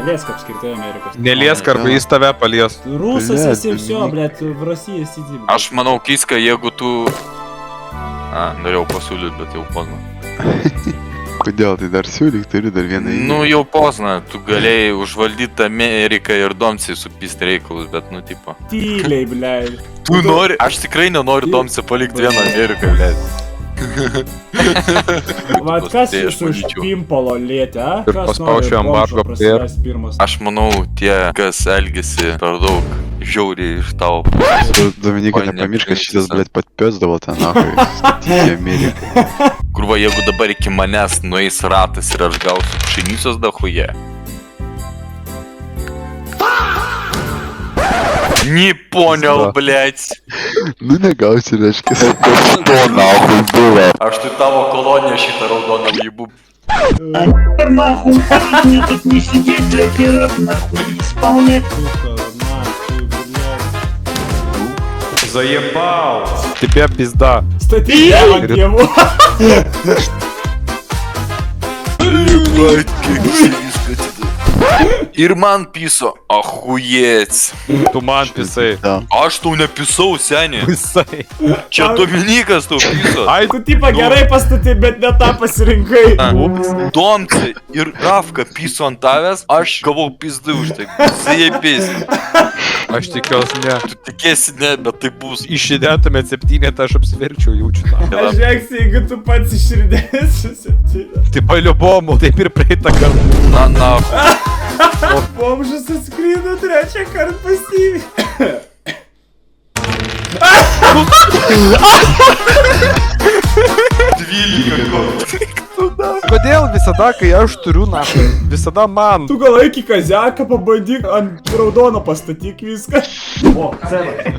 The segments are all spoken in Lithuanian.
Neliesk apskritai Amerikos. Neliesk arba jis tave palies. Rusas esi все, блядь, в России сиди. Aš manau, Kiska, jeigu tu... norėjau pasiūlyti, bet jau pozna. Kodėl tai dar siūlyk, turiu dar vieną įdį. Nu, jau pozna, tu galėjai užvaldyti Ameriką ir Domsį supist reikalus, bet, nu, tipo... Tyliai, blядь. Tu nori... Aš tikrai nenoriu Domsį palikti vieną Ameriką, blядь. Vat kas jūsų iš pimpalo lietė, a? Ir paspaučiu embargo prie... Aš manau, tie, kas elgėsi per daug žiauriai iš tavo... Dominika, nepamiršk, kad šitas, blėt, patpėsdavo tą nahui. Statyti Ameriką. Kurva, jeigu dabar iki manęs nueis ratas ir aš gausiu pšenicos dahuje. Не понял, блядь. Nu negausi, reiškia. Aš tai tavo koloniją šitą raudoną jįbų. Нахуй, мне тут не сидеть, для пират, нахуй, исполнять. Заебал! Тебе пизда. Статья на тему. Ir man piso, охуеть. Туман писай. Aš tau nepisau, seni. Писай. Čia Dominikas tau piso. Ai, Tu tipą gerai pastatė, bet ne tą pasirinkai. Domci ir Rafka piso ant tavęs, aš gavau pizdu už tai. Zajebės. aš tikiuosi ne. Tu tikėsi ne, bet tai bus. Išidėtumėt 7, tai aš apsiverčiau, jaučiu tą. Aš žiūrėksiu, jeigu tu pats iširdėsi 7. Tai paliubomu, taip ir praeitą kartą. Na. Bomžas atskrydo 3 kartą pasyviai. Kodėl visada, kai aš turiu naštą, visada man? Tu gal eik į kaziaką, pabandyk ant raudono pastatyk viską. O,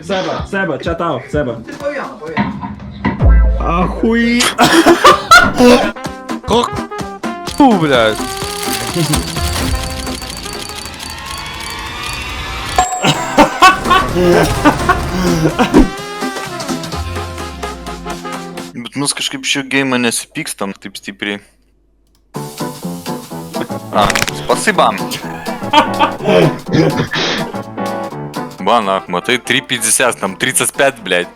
Seba, čia tau, Seba. Ahui. Tu, blядь. Bet mes kažkaip šio geimą nesipykstam taip stipriai. Spasiba. Bana, matai, 3,50, tam 35, blядь.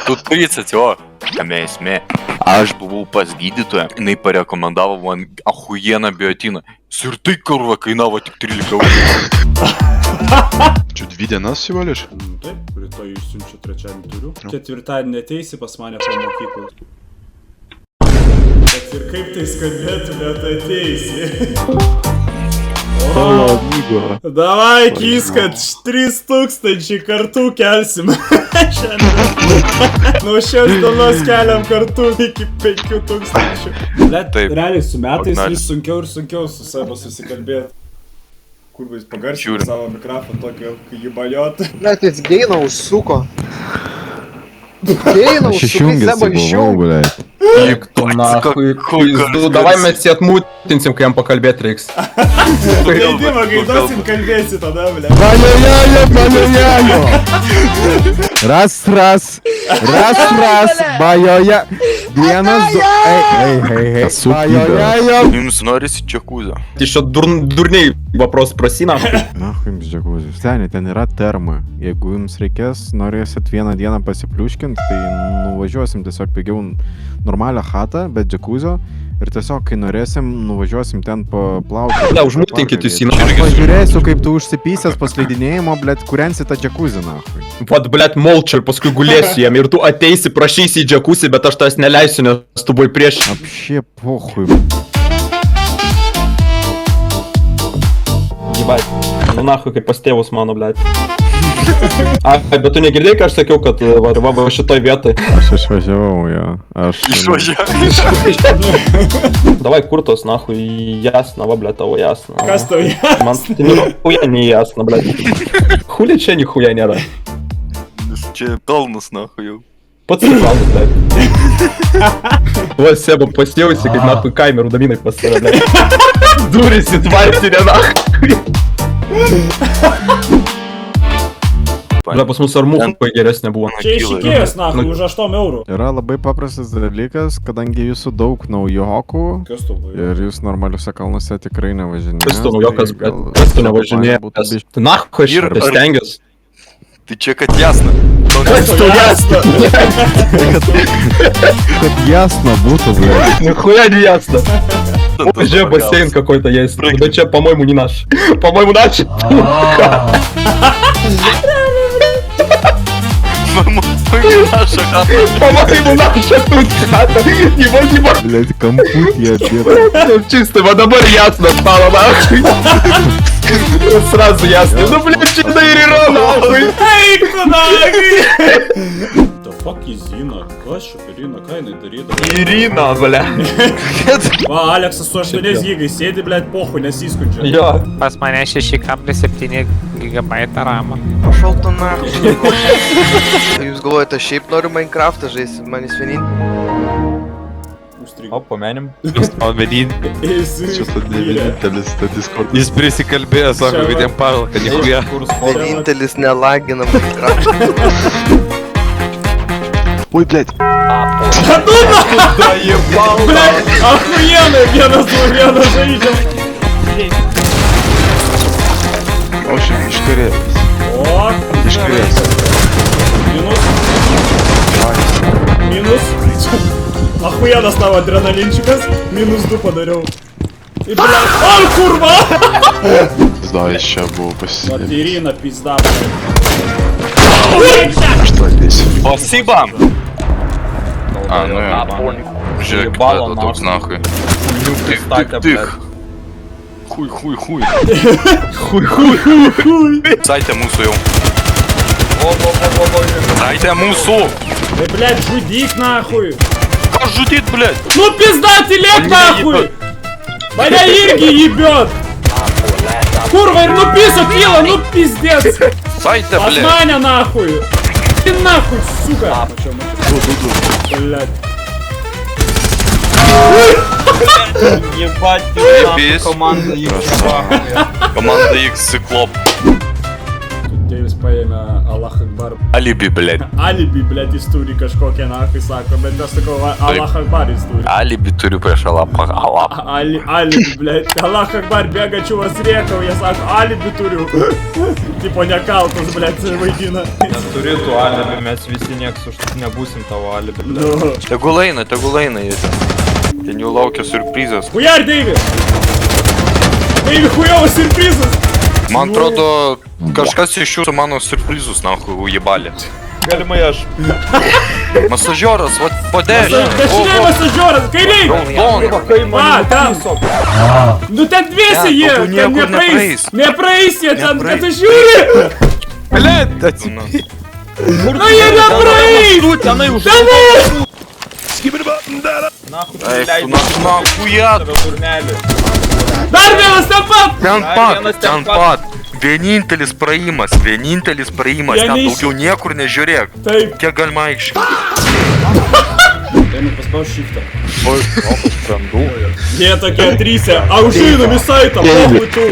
Tu 30, o. Kame esmė. Aš buvau pas gydytoją, jinai parekomendavo man ahujieną biotiną. Ir tai kurva kainavo tik 13 eurų. Čia 2 dienas įvališ? Taip, rytoj išsiunčiu 3-dienį turiu. 4-dienį ateisi pas mane po mokyklos. Bet ir kaip tai skambėtų, bet ateisi. O, davai, Kiska, 3000 kartų kelsim. Nuo šios dienos keliam kartu iki 5000. Blet, realiai su metais vis sunkiau ir sunkiau su Seba susikalbėti. Kur jis pagaršino savo mikrofoną tokio, kai jį baliot. Net jis Geiną užsuko. Geiną užsuko, Seba išjungė. Nahui, pizdu, davai mes jį atmutinsim, kai jam pakalbėti reiks. Leidimą gaidosim kalbėsi tada, ble. Bajojajo! Ras, bajoja. 1, 2, ei. Bajojajo. Jums norisi džakuzio. Ты еще дурней вопрос проси нам. Nahui jums džakuzis. Seniai, ten yra terma. Jeigu jums norėsit vieną dieną pasipliuškint, tai nuvažiuosim tiesiog pigiau normalią chatą, bet džakuzio. Ir tiesiog, kai norėsim, nuvažiuosim ten paplauti. Da, užmutinkit jūs į Aš pažiūrėsiu, kaip tu užsipysęs pasleidinėjimo, blėt, kurensi tą džakuzį, nahui. Vat, blėt, molčia ir paskui gulėsiu jam. Ir tu ateisi, prašysi į džakuzį, bet aš tas neleisiu, nes tu buvai prieš. Apšie pohui. Jebait. Nu, nahui, kaip pas tėvus mano, blėt. Bet tu negirdėjai, ką aš sakiau, kad va šitoj vietoj. Aš išvažiavau, jo. Давай, kur tos, nahui, jasna, va, blėt, tavo jasna. Kas tau jasna? Man tai nihuja nejasna, blėt. Huli čia nihuja nėra. Čia kalnas, nahui jau. Pats kalnas, blėt. Va, Seba, pasijausi, kaip nahui kamerų daminai pas save, blėt. Durisi tvartinė, nahui. Bля, pas mus armūkų geresnė buvo. Čia išikėjęs, nahui, už 8 eurų. Yra labai paprastas dalykas, kadangi jūsų daug naujokų Kas tu buvai? ir jūs normaliuose kalnuose tikrai nevažinėjate. Kas tu naujokas, blet? Kas tu nevažinėja? Tai nahu, aš Ir- stengiuosi. Tai čia kad jasna. Kas tu jasna? Kad jasno būtų, ble. Нихуя не ясно. Уже бассейн какой-то есть. Да че, по-моему, не наш. По-моему, наш. Наша хата. По-моему, наша тут хата. Его. Блять, компут я бедный. Чисто водобор ясно стало, нахуй. Вот сразу ясно. Ну, блядь, что за Ирина, нахуй? Ей, кунаги! The fuck is Zina? Kas čia Irina, ką jinai darydavo? Ирина, бля. Va, Aleksas su 8 gigai sėdi, blėt, pohu, nesiskundžia. Jo. Pas mane 6,7 GB RAM. Пошел ты нахуй. Jūs galvojate, aš šiaip noriu Minecraftą žaisti, man jis Užstrigo. O, pamenim. Что-то vienintelis ta Discord. Jis prisikalbėjo, sako, kad jam pavelka, nichuja. vienintelis nelagina Minecraftą. Ой, блядь. Да ебал. Блядь, охуенно, vienas nuo vieno žaidžiam. В общем, Ишкарец. O, Ишкарец. Minus. Minus. Охуенnas tavo adrenalinčiukas. -2 padariau. Ir blėt, oi kurva! Да, еще был Vat посильнее. Irina pizda, blėt. Что здесь? Спасибо! А, ну, Жек, Ебало, это тут нахуй. Тих, Кстати, тих. Хуй, хуй, хуй. Хуй. Дайте мусу йому. О-о-о-о-о. Дайте мусу! Ты, блядь, жудик нахуй. Как жудит, блядь? Ну пизда телег нахуй! Меня Ирги ебет! Курва, ну пису кило, ну пиздец! Дайте, блядь! Османя нахуй! Ты нахуй, сука! Блядь. Ебать, Ебись. команда их Команда X Циклоп. Deivis paėmė Allah Akbar. Alibi, blядь. Alibi, blėt, jis turi kažkokią nahai, sako, bet aš sakau, Allah Akbar jis turi. Alibi turiu prieš Alapą. Alibi, blėt, Allah Akbar bėga čiuvas rėkauja, sako, alibi turiu. Tipo nekaltas, blėt, vaidina. Neturi tų alibi, mes visi nieks už nebūsim tavo alibi. Nu. Tegul eina jie ten. Ten jau laukia surprizas. Хуяр, Deivi! Deivi, хуёвas сюрпризas! Man atrodo, kažkas iš jūsų mano surprizus, nahui, ujebali. Galimai aš. Masažioras, vat, padėžė. Dešiniai masažioras, kairiai! Raudonė. Va, ten! Nu ten dviesi Ne, jie, tu ten niekur nepraeis! nepraeis. Nepraeis jie ten, Nepraeis. kad aš žiūri! Nu jie nepraeis! Tenai už. Tenai! Nahu, Eik, tu nahuja. Turnelį. Dar vienas ten pat! Ten pat. Vienintelis praėjimas, ten daugiau niekur nežiūrėk. Taip. Kiek galima aikščiai. Einu paspaus shiftą. Oi, sprendu. Jie tokie trysia, a užeinu visai tą pohui tu.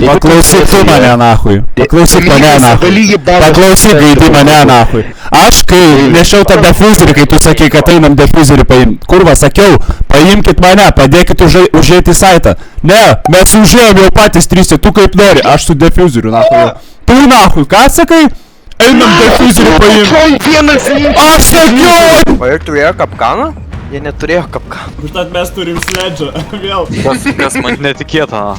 Paklausyk tu mane nahui. Paklausyk mane nahui. Paklausyk gaidi mane nahui. Aš kai nešiau tą defuzerį, kai tu sakai, kad einam defuzerį paimti. Kurva, sakiau, paimkit mane, padėkit užėti į saitą. Ne, mes užėjom jau patys trysi, tu kaip nori, aš su defuzeriu nahui. Tu nahui, ką sakai? Einam defuzerį paimti. Aš sakiau! O ir turėjo kapkaną? Jie neturėjo kapkaną. Užtat mes turim sledžą. Vėl. Kas man netikėta.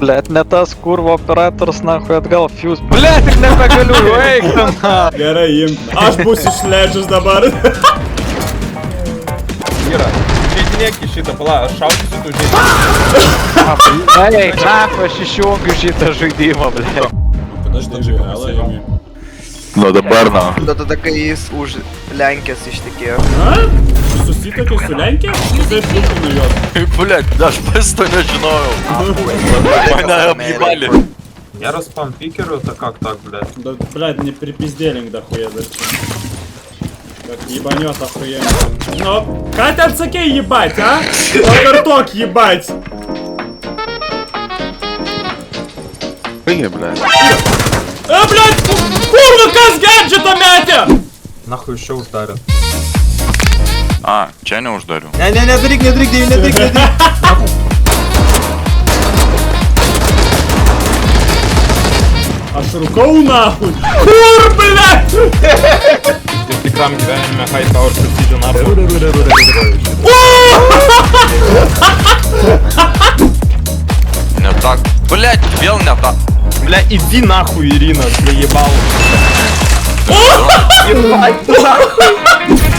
Blet, ne tas kurvo operatorius nahui atgal fuse. Blet, tik nebegaliu, eik ten. Gerai, imk. Aš būsiu sledžas dabar. Yra. Žaidinėk į šitą palą, aš šaudysiu tu žaidinėk. Eik, nahui, aš išjungiu šitą žaidimą, blet. Подожди, Алла, imi. Nu dabar, na. Nu tada, kai jis už Lenkijos ištekėjo. A? Susitokė su Lenkija? Jisai flukino jos. Блядь, aš pas to nežinojau. Mane apgibali. Я распам пикеру, это как так, блядь? Да, блядь, не припизделинг дохуя даже. Как ебанет охуенно. Ну, как ты отсакей ебать, а? Покарток ебать. Тупые, блядь. Блядь, курва, kas гаджета metė? Нахуй еще ударят. А, čia neuždariu. Не, daryk, nedaryk. Aš rūkau nahui. Kur, blядь? Tikram gyvenime high power precision arba. Ne tak. Блять, vėl ne tak. Бля, иди нахуй, Ирина, заебал. Ебать, нахуй.